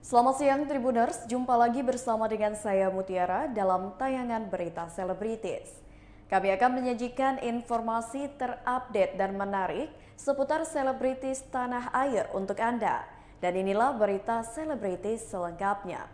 Selamat siang Tribuners, jumpa lagi bersama dengan saya Mutiara dalam tayangan berita selebritis. Kami akan menyajikan informasi terupdate dan menarik seputar selebritis tanah air untuk Anda. Dan inilah berita selebritis selengkapnya.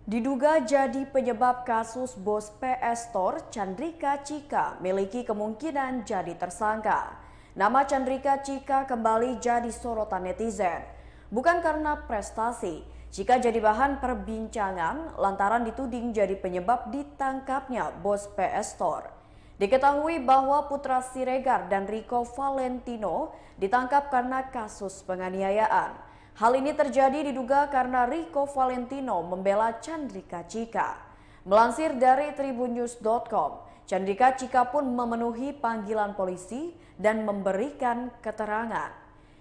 Diduga jadi penyebab kasus bos PS Store Chandrika Cika miliki kemungkinan jadi tersangka. Nama Chandrika Cika kembali jadi sorotan netizen. Bukan karena prestasi, Cika jadi bahan perbincangan lantaran dituding jadi penyebab ditangkapnya bos PS Store. Diketahui bahwa Putra Siregar dan Rico Valentino ditangkap karena kasus penganiayaan. Hal ini terjadi diduga karena Rico Valentino membela Chandrika Cika. Melansir dari tribunnews.com, Chandrika Cika pun memenuhi panggilan polisi dan memberikan keterangan.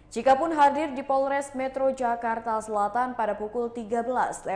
Cika pun hadir di Polres Metro Jakarta Selatan pada pukul 13.20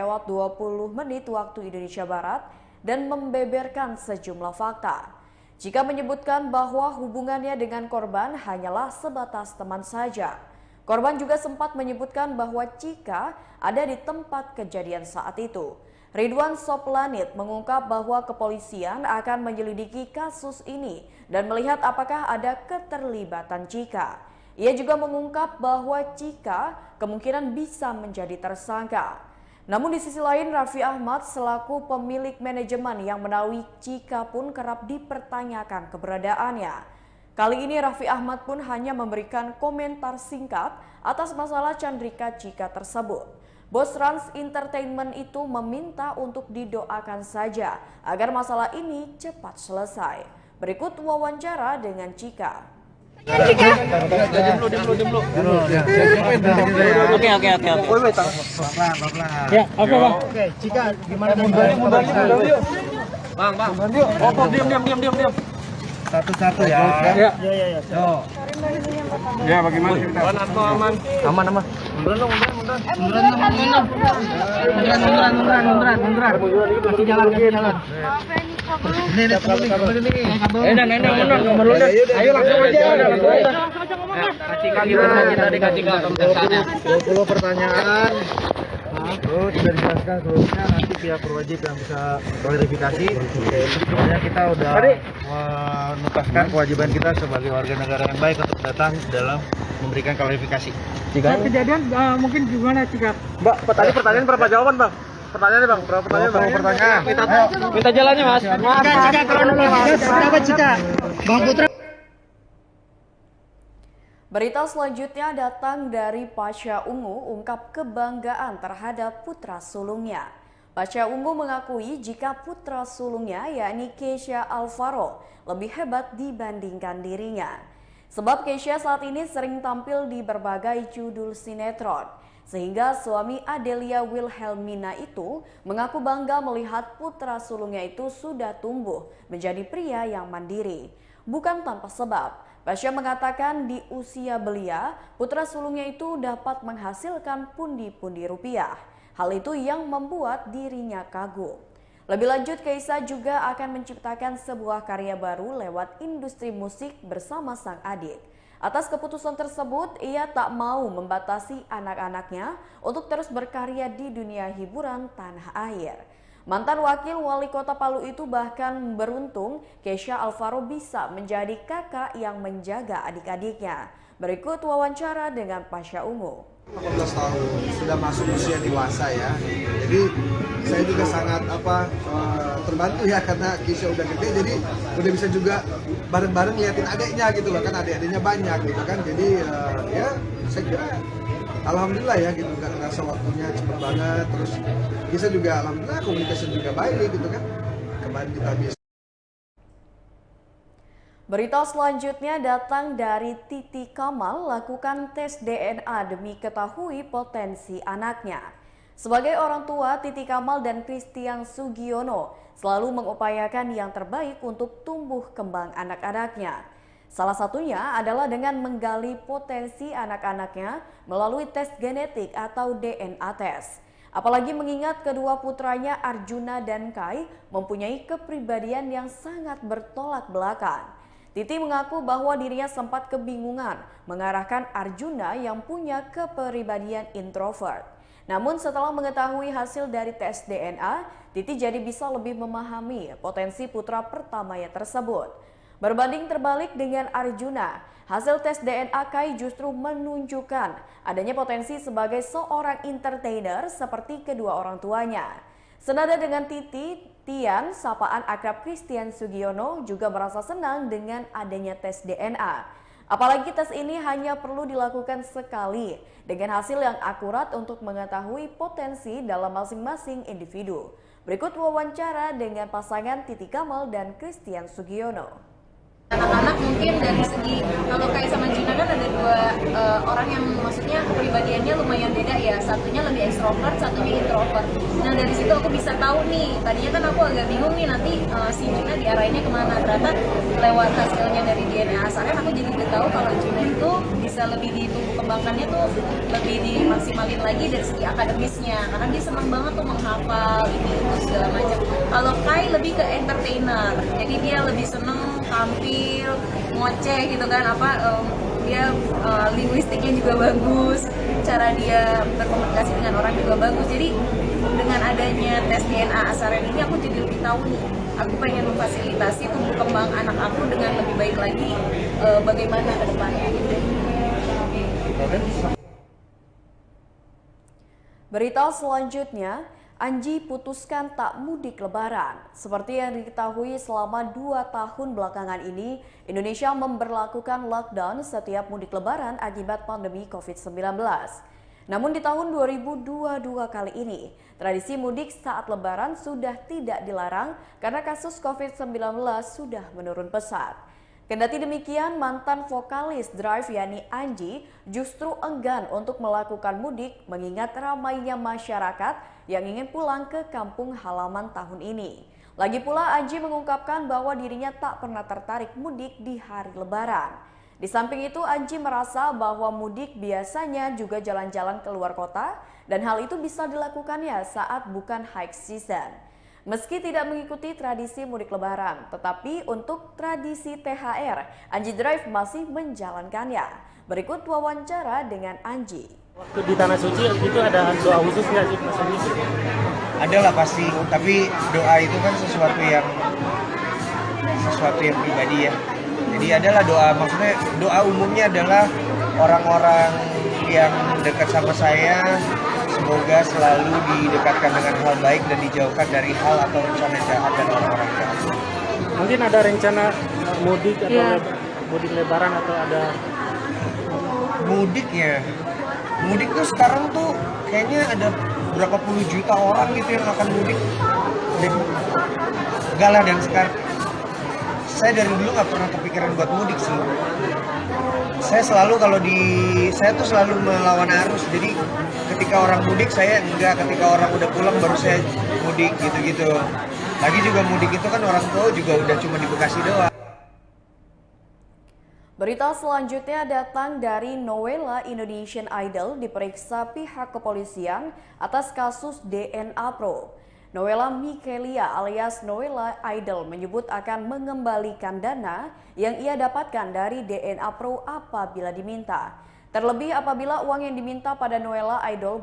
waktu Indonesia Barat dan membeberkan sejumlah fakta. Cika menyebutkan bahwa hubungannya dengan korban hanyalah sebatas teman saja. Korban juga sempat menyebutkan bahwa Cika ada di tempat kejadian saat itu. Ridwan Soplanit mengungkap bahwa kepolisian akan menyelidiki kasus ini dan melihat apakah ada keterlibatan Cika. Ia juga mengungkap bahwa Cika kemungkinan bisa menjadi tersangka. Namun di sisi lain, Raffi Ahmad selaku pemilik manajemen yang menaungi Cika pun kerap dipertanyakan keberadaannya. Kali ini Raffi Ahmad pun hanya memberikan komentar singkat atas masalah Chandrika Cika tersebut. Bos Rans Entertainment itu meminta untuk didoakan saja agar masalah ini cepat selesai. Berikut wawancara dengan Cika. Oke. Ya, oke bang. Oke, Cika, gimana? Mundur yuk. Bang. Oh, diam. Satu-satu ya. Ya. Yo. Ya, bagaimana kita? Aman. Munduran. Kasih jalan. Ini kabel nih. Nomor lu deh. Ayo langsung aja. Kasih 20 pertanyaan. Terus sudah dijelaskan seluruhnya, nanti pihak berwajib yang bisa klarifikasi. Sebenarnya kita udah menuntaskan kewajiban kita sebagai warga negara yang baik untuk datang dalam memberikan klarifikasi. Saat kejadian mungkin gimana Cika? Mbak, tadi pertanyaan berapa jawaban Bang? Pertanyaannya Bang, berapa pertanyaan? Minta jalannya mas. Cika, berapa Cika? Bang Putra. Berita selanjutnya datang dari Pasha Ungu ungkap kebanggaan terhadap putra sulungnya. Pasha Ungu mengakui jika putra sulungnya yakni Keisha Alvaro lebih hebat dibandingkan dirinya. Sebab Keisha saat ini sering tampil di berbagai judul sinetron. Sehingga suami Adelia Wilhelmina itu mengaku bangga melihat putra sulungnya itu sudah tumbuh menjadi pria yang mandiri. Bukan tanpa sebab. Pasha mengatakan di usia belia, putra sulungnya itu dapat menghasilkan pundi-pundi rupiah. Hal itu yang membuat dirinya kagum. Lebih lanjut, Keisha juga akan menciptakan sebuah karya baru lewat industri musik bersama sang adik. Atas keputusan tersebut, ia tak mau membatasi anak-anaknya untuk terus berkarya di dunia hiburan tanah air. Mantan wakil wali kota Palu itu bahkan beruntung Keisha Alvaro bisa menjadi kakak yang menjaga adik-adiknya. Berikut wawancara dengan Pasha Ungu. 18 tahun sudah masuk usia dewasa ya. Jadi saya juga sangat terbantu ya karena Keisha udah gede, jadi udah bisa juga bareng-bareng liatin adiknya gitu loh, kan adik-adiknya banyak gitu kan. Jadi ya saya kira alhamdulillah ya gitu, nggak ngerasa waktunya cepet banget. Terus bisa juga alhamdulillah komunikasi juga baik gitu kan. Kemarin kita bisa. Berita selanjutnya datang dari Titi Kamal lakukan tes DNA demi ketahui potensi anaknya. Sebagai orang tua, Titi Kamal dan Christian Sugiono selalu mengupayakan yang terbaik untuk tumbuh kembang anak-anaknya. Salah satunya adalah dengan menggali potensi anak-anaknya melalui tes genetik atau DNA test. Apalagi mengingat kedua putranya Arjuna dan Kai mempunyai kepribadian yang sangat bertolak belakang. Titi mengaku bahwa dirinya sempat kebingungan mengarahkan Arjuna yang punya kepribadian introvert. Namun setelah mengetahui hasil dari tes DNA, Titi jadi bisa lebih memahami potensi putra pertamanya tersebut. Berbanding terbalik dengan Arjuna, hasil tes DNA Kai justru menunjukkan adanya potensi sebagai seorang entertainer seperti kedua orang tuanya. Senada dengan Titi, Tian, sapaan akrab Christian Sugiono juga merasa senang dengan adanya tes DNA. Apalagi tes ini hanya perlu dilakukan sekali dengan hasil yang akurat untuk mengetahui potensi dalam masing-masing individu. Berikut wawancara dengan pasangan Titi Kamal dan Christian Sugiono. Anak-anak mungkin dari segi, kalau Kai sama Juna kan ada dua orang yang maksudnya kepribadiannya lumayan beda ya, satunya lebih ekstrovert, satunya introvert. Nah dari situ aku bisa tahu nih, tadinya kan aku agak bingung nih nanti si Juna diarahinnya kemana. Ternyata lewat hasilnya dari DNA asalnya aku jadi udah tahu kalau Juna itu bisa lebih ditumbuh kembangkannya tuh lebih dimaksimalin lagi dari segi akademisnya, karena dia senang banget tuh menghafal ini itu segala macam. Kalau Kai lebih ke entertainer, jadi dia lebih seneng tampil, ngoceh gitu kan, dia linguistiknya juga bagus, cara dia berkomunikasi dengan orang juga bagus. Jadi dengan adanya tes DNA Asaren ini aku jadi lebih tahu nih, aku pengen memfasilitasi tumbuh kembang anak aku dengan lebih baik lagi bagaimana ke depannya gitu. Berita selanjutnya, Anji putuskan tak mudik lebaran. Seperti yang diketahui selama 2 tahun belakangan ini, Indonesia memberlakukan lockdown setiap mudik lebaran akibat pandemi COVID-19. Namun di tahun 2022 kali ini, tradisi mudik saat lebaran sudah tidak dilarang karena kasus COVID-19 sudah menurun pesat. Kendati demikian, mantan vokalis Drive yakni Anji justru enggan untuk melakukan mudik mengingat ramainya masyarakat yang ingin pulang ke kampung halaman tahun ini. Lagi pula Anji mengungkapkan bahwa dirinya tak pernah tertarik mudik di hari lebaran. Di samping itu Anji merasa bahwa mudik biasanya juga jalan-jalan ke luar kota dan hal itu bisa dilakukannya saat bukan high season. Meski tidak mengikuti tradisi mudik lebaran, tetapi untuk tradisi THR, Anji Drive masih menjalankannya. Berikut wawancara dengan Anji. Waktu di Tanah Suci itu ada doa khusus nggak sih Mas Anji? Ada lah pasti, tapi doa itu kan sesuatu yang pribadi ya. Jadi adalah doa, maksudnya doa umumnya adalah orang-orang yang dekat sama saya semoga selalu didekatkan dengan hal baik dan dijauhkan dari hal atau rencana jahat dan orang-orang jahat. Mungkin ada rencana mudik atau mudik lebaran atau ada Mudik tuh sekarang tuh kayaknya ada berapa puluh juta orang gitu yang akan mudik. Enggak lah, dan sekarang saya dari dulu nggak pernah kepikiran buat mudik sih. Saya tuh selalu melawan arus. Jadi ketika orang mudik saya enggak, ketika orang udah pulang baru saya mudik gitu-gitu. Lagi juga mudik itu kan orang tua juga udah cuma di Bekasi doang. Berita selanjutnya datang dari Noella Indonesian Idol diperiksa pihak kepolisian atas kasus DNA Pro. Noella Mikelia alias Noella Idol menyebut akan mengembalikan dana yang ia dapatkan dari DNA Pro apabila diminta. Terlebih apabila uang yang diminta pada Noella Idol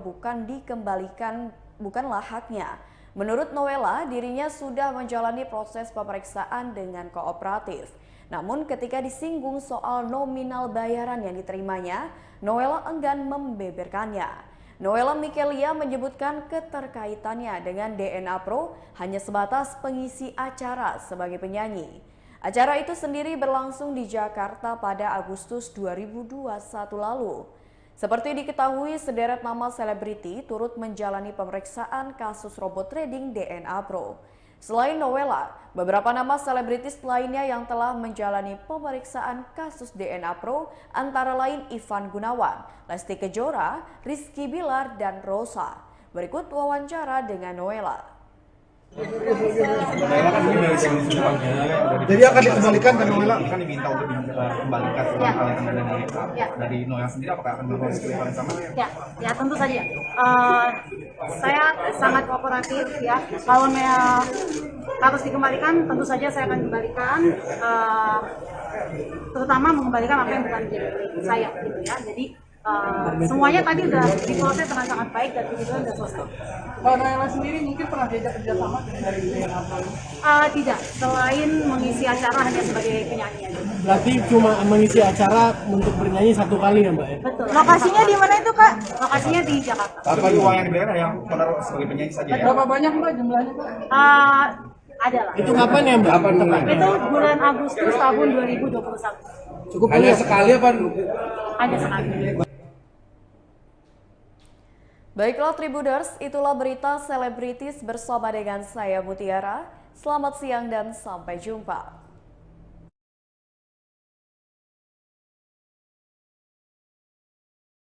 bukanlah haknya. Menurut Noella, dirinya sudah menjalani proses pemeriksaan dengan kooperatif. Namun ketika disinggung soal nominal bayaran yang diterimanya, Noella enggan membeberkannya. Noella Mikelia menyebutkan keterkaitannya dengan DNA Pro hanya sebatas pengisi acara sebagai penyanyi. Acara itu sendiri berlangsung di Jakarta pada Agustus 2021 lalu. Seperti diketahui, sederet nama selebriti turut menjalani pemeriksaan kasus robot trading DNA Pro. Selain Noella, beberapa nama selebritis lainnya yang telah menjalani pemeriksaan kasus DNA Pro antara lain Ivan Gunawan, Lesti Kejora, Rizky Bilar, dan Rosa. Berikut wawancara dengan Noella. Jadi akan dikembalikan ke Noella? Kan diminta untuk dikembalikan dari Noella sendiri, apakah akan berkembang sama? Ya tentu saja. Saya sangat kooperatif ya. Kalau harus dikembalikan, tentu saja saya akan kembalikan. terutama mengembalikan apa yang bukan milik saya gitu ya. Jadi semuanya tadi udah diproses dengan sangat baik dan kebetulan udah selesai. Mbak Naila sendiri mungkin pernah diajak kerjasama dari DNA? Tidak, selain mengisi acara hanya sebagai penyanyi aja. Berarti cuma mengisi acara untuk bernyanyi satu kali ya Mbak ya? Betul. Lokasinya di mana itu Kak? Lokasinya di Jakarta. Apa uang yang diberikan yang menaruh sebagai penyanyi saja ya? Berapa banyak Mbak jumlahnya Mbak? Ada lah. Itu kapan ya Mbak? Itu bulan Agustus tahun 2021. Cukup hanya sekali apa? Hanya sekali. Baiklah Tribuners, itulah berita selebritis bersama dengan saya Mutiara. Selamat siang dan sampai jumpa.